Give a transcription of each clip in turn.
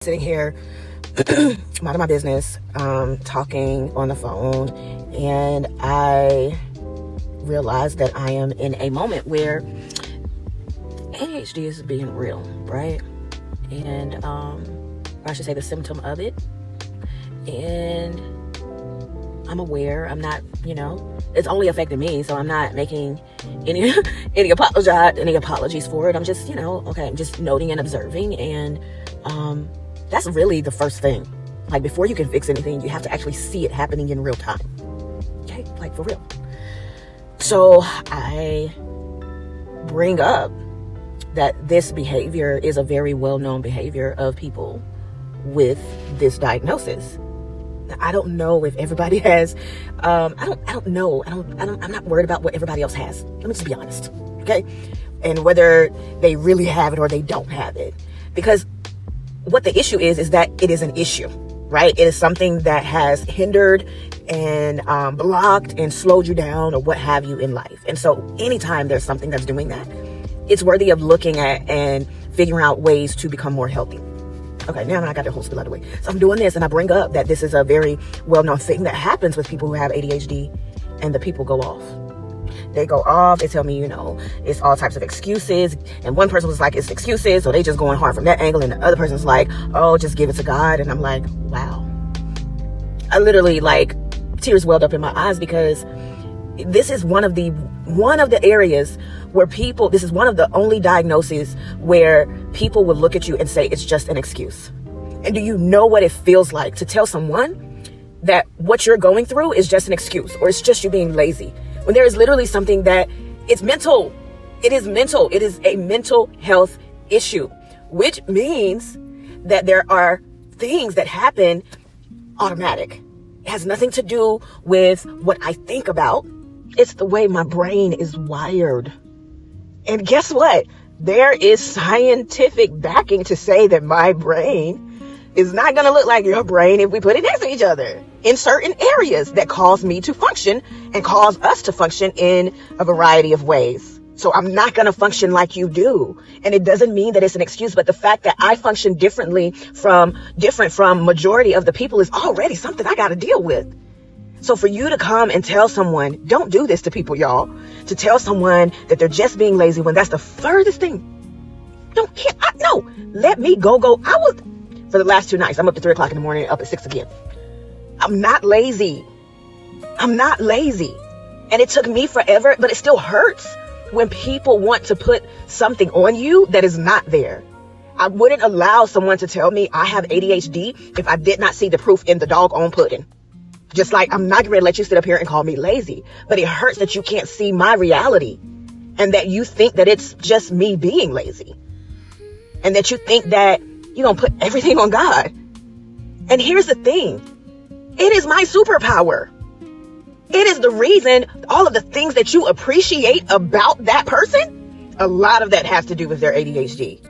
sitting here, minding my business, talking on the phone, and I realized that I am in a moment where ADHD is being real, right? And I should say the symptom of it. And I'm aware. I'm not, it's only affecting me, so I'm not making any apologies for it. I'm just, okay, I'm just noting and observing, and that's really the first thing. Like, before you can fix anything, you have to actually see it happening in real time. Okay, like, for real. So I bring up that this behavior is a very well-known behavior of people with this diagnosis. I don't know if everybody has, I don't know. I'm not worried about what everybody else has. Let me just be honest. Okay. And whether they really have it or they don't have it, because what the issue is that it is an issue, right? It is something that has hindered and blocked and slowed you down or what have you in life. And so anytime there's something that's doing that, it's worthy of looking at and figuring out ways to become more healthy. Okay, now I got the whole spiel out of the way. So I'm doing this, and I bring up that this is a very well-known thing that happens with people who have ADHD, and the people go off. They go off, they tell me, it's all types of excuses. And one person was like, it's excuses, so they just going hard from that angle. And the other person's like, oh, just give it to God. And I'm like, wow. I literally, tears welled up in my eyes, because this is one of the areas where people, this is one of the only diagnoses where people will look at you and say, it's just an excuse. And do you know what it feels like to tell someone that what you're going through is just an excuse, or it's just you being lazy, when there is literally something that it's mental. It is mental. It is a mental health issue, which means that there are things that happen automatic. It has nothing to do with what I think about. It's the way my brain is wired. And guess what? There is scientific backing to say that my brain is not going to look like your brain if we put it next to each other in certain areas that cause me to function and cause us to function in a variety of ways. So I'm not going to function like you do. And it doesn't mean that it's an excuse, but the fact that I function different from majority of the people is already something I got to deal with. So for you to come and tell someone, don't do this to people, y'all, to tell someone that they're just being lazy when that's the furthest thing. No, let me go. I was, for the last 2 nights, I'm up to 3 o'clock in the morning, up at 6 again. I'm not lazy. And it took me forever, but it still hurts when people want to put something on you that is not there. I wouldn't allow someone to tell me I have ADHD if I did not see the proof in the doggone pudding. Just like I'm not going to let you sit up here and call me lazy, but it hurts that you can't see my reality and that you think that it's just me being lazy and that you think that you're going to put everything on God. And here's the thing. It is my superpower. It is the reason all of the things that you appreciate about that person, a lot of that has to do with their ADHD.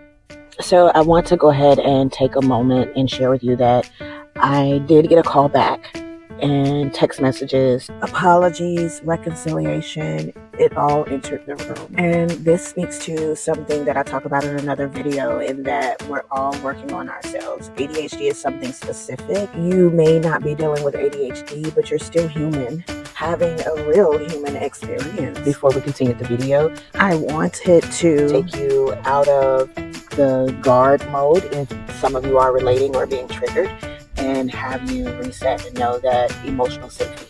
So I want to go ahead and take a moment and share with you that I did get a call back. And text messages, apologies, reconciliation, it all entered the room. And this speaks to something that I talk about in another video, in that we're all working on ourselves. ADHD is something specific. You may not be dealing with ADHD, but you're still human, having a real human experience. Before we continue the video, I wanted to take you out of the guard mode if some of you are relating or being triggered, and have you reset and know that emotional safety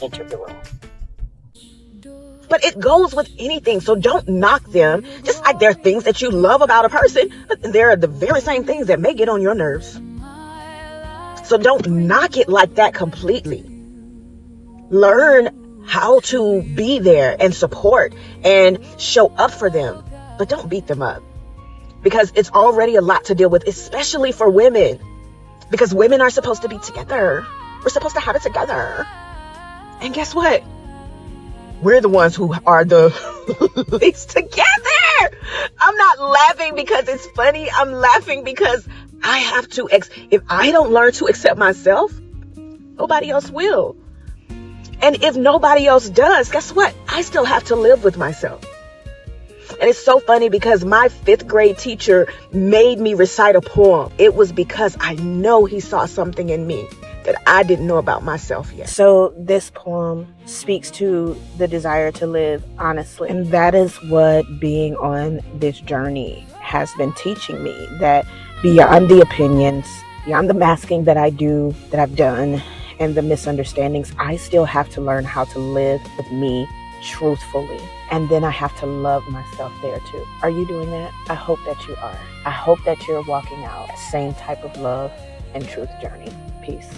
entered the room. But it goes with anything, so don't knock them. Just like there are things that you love about a person, but there are the very same things that may get on your nerves. So don't knock it like that completely. Learn how to be there and support and show up for them, but don't beat them up, because it's already a lot to deal with, especially for women. Because women are supposed to be together. We're supposed to have it together. And guess what? We're the ones who are the least together. I'm not laughing because it's funny. I'm laughing because I have to, if I don't learn to accept myself, nobody else will. And if nobody else does, guess what? I still have to live with myself. And it's so funny because my 5th grade teacher made me recite a poem. It was because I know he saw something in me that I didn't know about myself yet. So this poem speaks to the desire to live honestly. And that is what being on this journey has been teaching me, that beyond the opinions, beyond the masking that I do, that I've done, and the misunderstandings, I still have to learn how to live with me truthfully. And then I have to love myself there too. Are you doing that? I hope that you are. I hope that you're walking out the same type of love and truth journey. Peace.